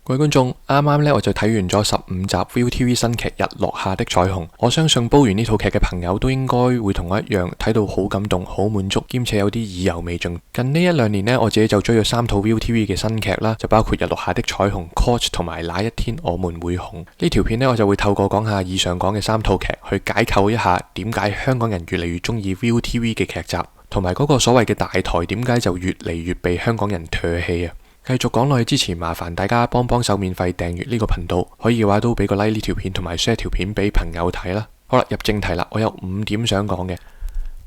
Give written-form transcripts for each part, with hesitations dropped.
各位觀眾，啱啱呢我就睇完咗15集 ViuTV 新劇《日落下的彩虹》。我相信煲完呢套劇嘅朋友都應該會同我一樣睇到好感動、好滿足，兼且有啲意猶未盡。近呢1-2年呢，我自己就追咗3套 ViuTV 嘅新劇啦，就包括《日落下的彩虹》、Court 同埋那一天我們會紅。呢條片呢，我就會透過講下以上講嘅3套劇，去解構一下點解香港人越嚟越中意 ViuTV 嘅劇集，同埋嗰個所謂嘅大台點解就越嚟越被香港人唾棄啊！繼續講落去之前，麻煩大家幫手免費訂閱呢個頻道，可以嘅話都俾個 like 呢條片，同埋 share 條片俾朋友睇啦。好啦，入正題啦，我有5點想講嘅。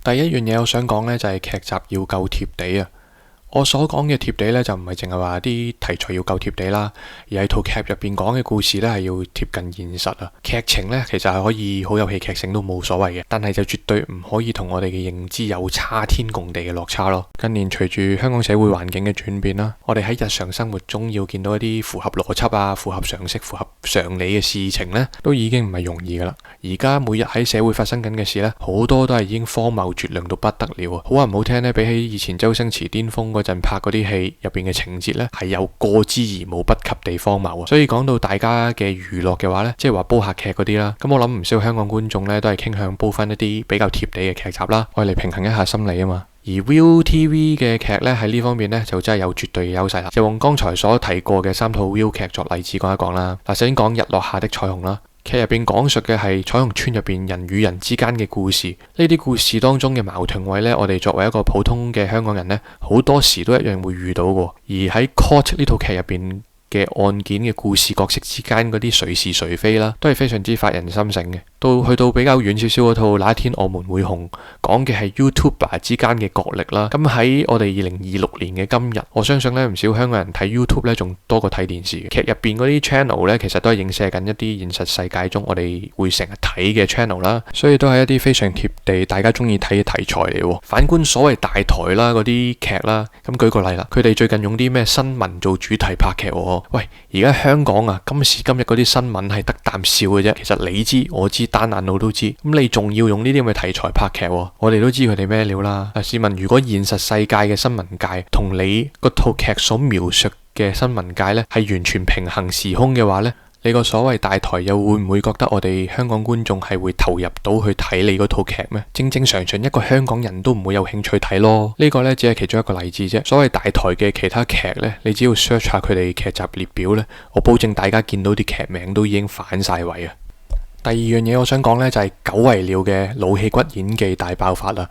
第一樣嘢我想講呢，就係劇集要夠貼地啊。我所講嘅貼地呢，就唔係淨係話啲題材要夠貼地啦，而係套劇入邊講嘅故事呢，係要貼近現實啊。劇情呢，其實係可以好有戲劇性都冇所謂嘅，但係就絕對唔可以同我哋嘅認知有差天共地嘅落差咯。近年隨住香港社會環境嘅轉變啦，我哋喺日常生活中要見到一啲符合邏輯啊、符合常識、符合常理嘅事情呢，都已經唔係容易噶啦。而家每日喺社會發生緊嘅事呢，好多都係已經荒謬絕倫到不得了啊！好話唔好聽呢，比起以前周星馳巔峰嗰陣拍嗰啲戲入邊嘅情節呢，係有過之而無不及地荒謬啊！所以講到大家嘅娛樂嘅話呢，即係話煲客劇嗰啲啦，咁我諗唔少香港觀眾呢，都係傾向煲翻一啲比較貼地嘅劇集啦，愛嚟平衡一下心理啊嘛。而 ViuTV 嘅劇呢，喺呢方面呢，就真係有絕對嘅優勢啦。就用剛才所提過嘅3套 Viu 劇作例子講一講啦。嗱，首先講日落下的彩虹啦。劇入邊講述嘅係彩虹村入邊人與人之間嘅故事，呢啲故事當中嘅矛盾位呢，我哋作為一個普通嘅香港人呢，好多時都一樣會遇到嘅。而喺 Court 呢套劇入邊嘅案件嘅故事角色之間嗰啲誰是誰非啦，都係非常之發人深省嘅。去到比較遠少少嗰套那一天我們會紅，講嘅係 YouTuber 之間嘅角力啦。咁喺我哋2026年嘅今日，我相信呢唔少香港人睇 YouTube 呢仲多過睇電視。劇入邊嗰啲 channel 呢，其實都係影射緊一啲現實世界中我哋會成日睇嘅 channel 啦，所以都係一啲非常貼地大家中意睇嘅題材嚟。反觀所謂大台啦嗰啲劇啦，咁舉個例啦，佢哋最近用啲咩新聞做主題拍劇喎？喂，而家香港啊，今時今日嗰啲新聞係得啖笑嘅啫。其實你知我知，單眼佬都知，咁你仲要用呢啲咁嘅題材拍劇喎？我哋都知佢哋咩料啦。試問如果現實世界嘅新聞界同你嗰套劇所描述嘅新聞界呢，係完全平行時空嘅話呢，你個所謂大台又會唔會覺得我哋香港觀眾係會投入到去睇你嗰套劇咩？正常一個香港人都唔會有興趣睇咯。呢個呢，只係其中一個例子啫。所謂大台嘅其他劇呢，你只要 search 下佢哋劇集列表呢，我保證大家見到啲劇名都已經反晒位啊。第二樣嘢我想講呢，就係久違了嘅老戲骨演技大爆發啦。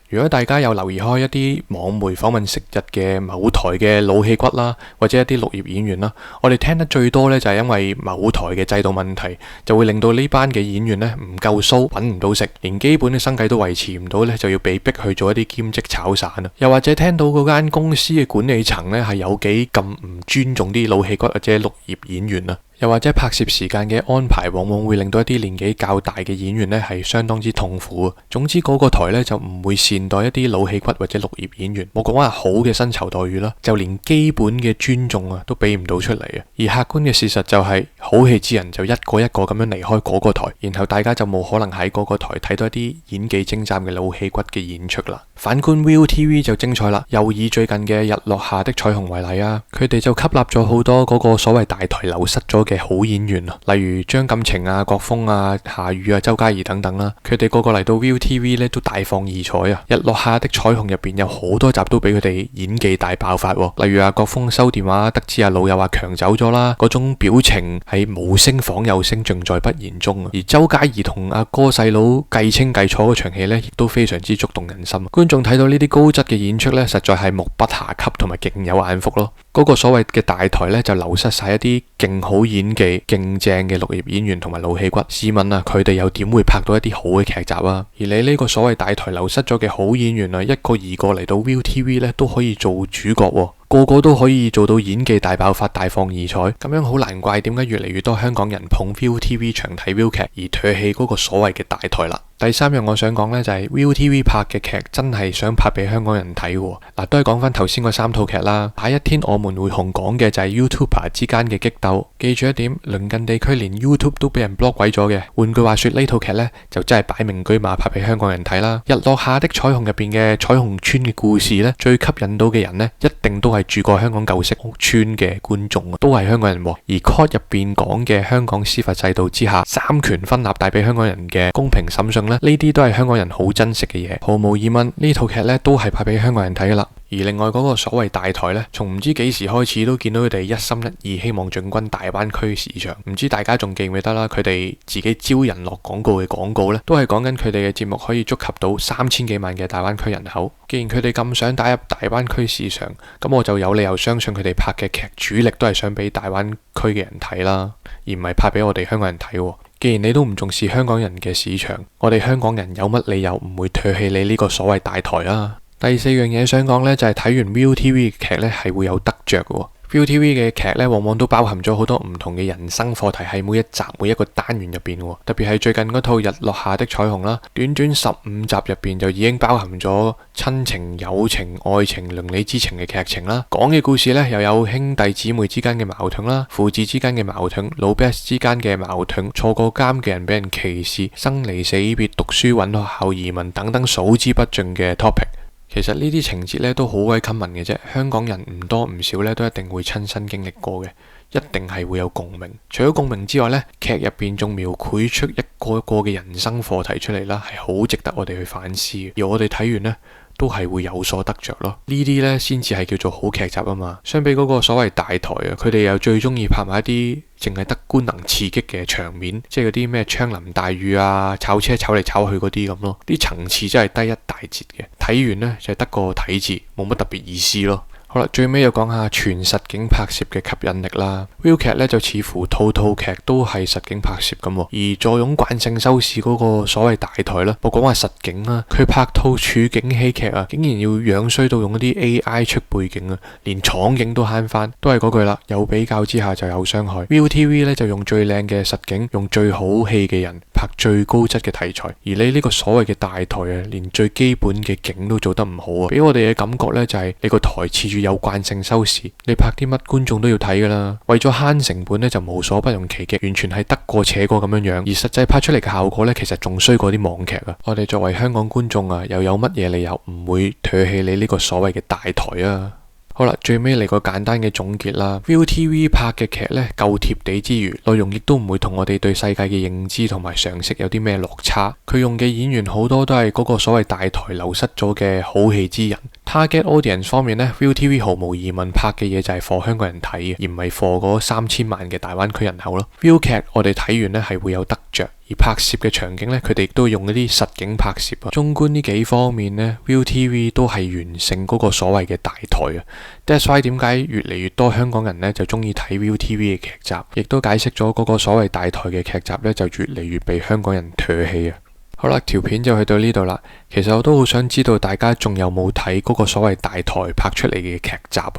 如果大家有留意開一啲網媒訪問昔日嘅某台嘅老戲骨啦，或者一啲綠葉演員啦，我哋聽得最多呢，就係因為某台嘅制度問題，就會令到呢班嘅演員呢唔夠騷，揾唔到食，連基本嘅生計都維持唔到呢，就要被逼去做一啲兼職炒散啦。又或者聽到嗰間公司嘅管理層呢，係有幾咁唔尊重啲老戲骨或者綠葉演員啊。又或者拍攝時間嘅安排往往會令到一啲年紀較大嘅演員呢係相當之痛苦。總之嗰個台呢就唔會善待一啲老戲骨或者綠葉演員，冇講話好嘅薪酬待遇啦，就連基本嘅尊重啊都俾唔到出嚟啊。而客觀嘅事實就係，好戲之人就一個一個咁樣離開嗰個台，然後大家就冇可能喺嗰個台睇到一啲演技精湛嘅老戲骨嘅演出啦。反觀 ViuTV 就精彩啦，又以最近嘅日落下的彩虹為例啊，佢哋就吸納咗好多嗰個所謂大台流失咗嘅好演員啊，例如張錦程啊、國峰啊、夏雨啊、周嘉怡等等啦，佢哋個個嚟到 ViuTV 咧都大放異彩啊！日落下的彩虹入邊有好多集都俾佢哋演技大爆發，例如國峰收電話得知老友話強走咗啦，嗰種表情係無聲仿有聲，盡在不言中啊！而周嘉怡同哥細佬計清計楚嗰場戲呢，亦都非常之觸動人心。觀眾睇到呢啲高質嘅演出呢，實在係目不暇給同埋勁有眼福咯。嗰個所謂嘅大台呢，就流失晒一啲勁好演技、勁正嘅綠葉演員同埋老戲骨。試問啊，佢哋又點會拍到一啲好嘅劇集啊？而你呢個所謂大台流失咗嘅好演員啊，一個二個嚟到 ViuTV 呢，都可以做主角喎。個個都可以做到演技大爆發、大放異彩，咁樣好難怪點解越嚟越多香港人捧 ViuTV 長睇 Viu 劇而唾棄嗰個所謂嘅大台啦。第三樣我想講呢，就係 ViuTV 拍嘅劇真係想拍俾香港人睇喎。嗱，都係講翻頭先嗰3套劇啦。下一天我們會紅講嘅就係 YouTuber 之間嘅激鬥。記住一點，鄰近地區連 YouTube 都俾人 block 鬼咗嘅。換句話說，呢套劇呢就真係擺明車馬拍俾香港人睇啦。日落下的彩虹入邊嘅彩虹村嘅故事呢，最吸引到嘅人呢，一定都係住過香港舊式屋村嘅觀眾，都係香港人。而 Court 入邊講嘅香港司法制度之下，三權分立帶俾香港人嘅公平審訊呢，呢啲都係香港人好珍惜嘅嘢。毫無疑問，呢套劇呢都係拍俾香港人睇噶啦。而另外嗰個所謂大台呢，從唔知幾時開始都見到佢哋一心一意希望進軍大灣區市場。唔知大家仲記唔記得啦？佢哋自己招人落廣告嘅廣告呢，都係講緊佢哋嘅節目可以觸及到3000幾萬嘅大灣區人口。既然佢哋咁想打入大灣區市場，咁我就有理由相信佢哋拍嘅劇主力都係想俾大灣區嘅人睇啦，而唔係拍俾我哋香港人睇。既然你都唔重視香港人嘅市場，我哋香港人有乜理由唔會唾棄你呢個所謂大台啊？第4樣嘢想講呢，就係睇完 ViuTV 嘅劇呢係會有得着嘅。ViuTV 嘅劇呢，往往都包含咗好多唔同嘅人生課題喺每一集每一個單元入邊，特別係最近嗰套日落下的彩虹啦，短短15集入邊就已經包含咗親情、友情、愛情、鄰里之情嘅劇情啦。講嘅故事呢，又有兄弟姊妹之間嘅矛盾啦，父子之間嘅矛盾，老 best 之間嘅矛盾，坐過監嘅人俾人歧視，生離死別，讀書揾學校移民等等數之不盡嘅 topic。其實呢啲情節咧都好鬼 common 嘅啫，香港人唔多唔少咧都一定會親身經歷過嘅，一定係會有共鳴。除咗共鳴之外呢，劇入邊仲描繪出一個一個嘅人生課題出嚟啦，係好值得我哋去反思。而我哋睇完呢，都係會有所得着咯。呢啲呢先至係叫做好劇集啊嘛。相比嗰個所謂大台啊，佢哋又最中意拍埋一啲淨係得官能刺激嘅場面，即係嗰啲咩槍林彈雨啊、炒車炒嚟炒去嗰啲咁咯。啲層次真係低一大截嘅，睇完呢，就係得個睇字，冇乜特別意思咯。好啦，最尾又講下全實景拍攝嘅吸引力啦。Viu 劇呢就似乎套劇都係實景拍攝咁，而坐擁慣性收視嗰個所謂大台啦，我講話實景啦，佢拍套處境喜劇啊，竟然要樣衰到用一啲 AI 出背景啊，連廠景都慳翻，都係嗰句啦，有比較之下就有傷害。ViuTV 呢就用最靚嘅實景，用最好戲嘅人拍最高質嘅題材，而你呢個所謂嘅大台啊，連最基本嘅景都做得唔好啊，俾我哋嘅感覺呢，就係你個台恃住有慣性收視，你拍啲乜觀眾都要睇噶啦。為咗慳成本呢，就無所不用其極，完全係得過且過咁樣樣。而實際拍出嚟嘅效果呢，其實仲衰過啲網劇啊。我哋作為香港觀眾啊，又有乜嘢理由唔會唾棄你呢個所謂嘅大台啊？好啦，最尾嚟個簡單嘅總結啦。ViuTV 拍嘅劇呢，夠貼地之餘，內容亦都唔會同我哋對世界嘅認知同埋常識有啲咩落差。佢用嘅演員好多都係嗰個所謂大台流失咗嘅好戲之人。Target audience 方面呢， ViuTV 毫無疑問拍嘅嘢就係 for 香港人睇嘅，而唔係 for 嗰3000萬嘅大灣區人口咯。Viu 劇我哋睇完呢係會有得着，而拍攝嘅場景呢，佢哋亦都用一啲實景拍攝啊。綜觀呢幾方面呢， ViuTV 都係完勝嗰個所謂嘅大台啊。That's why 點解越嚟越多香港人呢就中意睇 ViuTV 嘅劇集，亦都解釋咗嗰個所謂大台嘅劇集呢就越嚟越被香港人唾棄啊。好啦，條片就去到呢度啦。其實我都好想知道大家仲有冇睇嗰個所謂大台拍出嚟嘅劇集啊？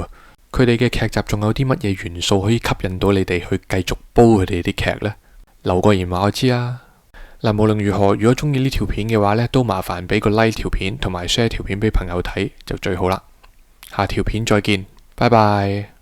佢哋嘅劇集仲有啲乜嘢元素可以吸引到你哋去繼續煲佢哋啲劇呢？留個言話我知啊。嗱，無論如何，如果中意呢條片嘅話呢，都麻煩俾個 like 條片同埋 share 條片俾朋友睇就最好啦。下條片再見，拜拜。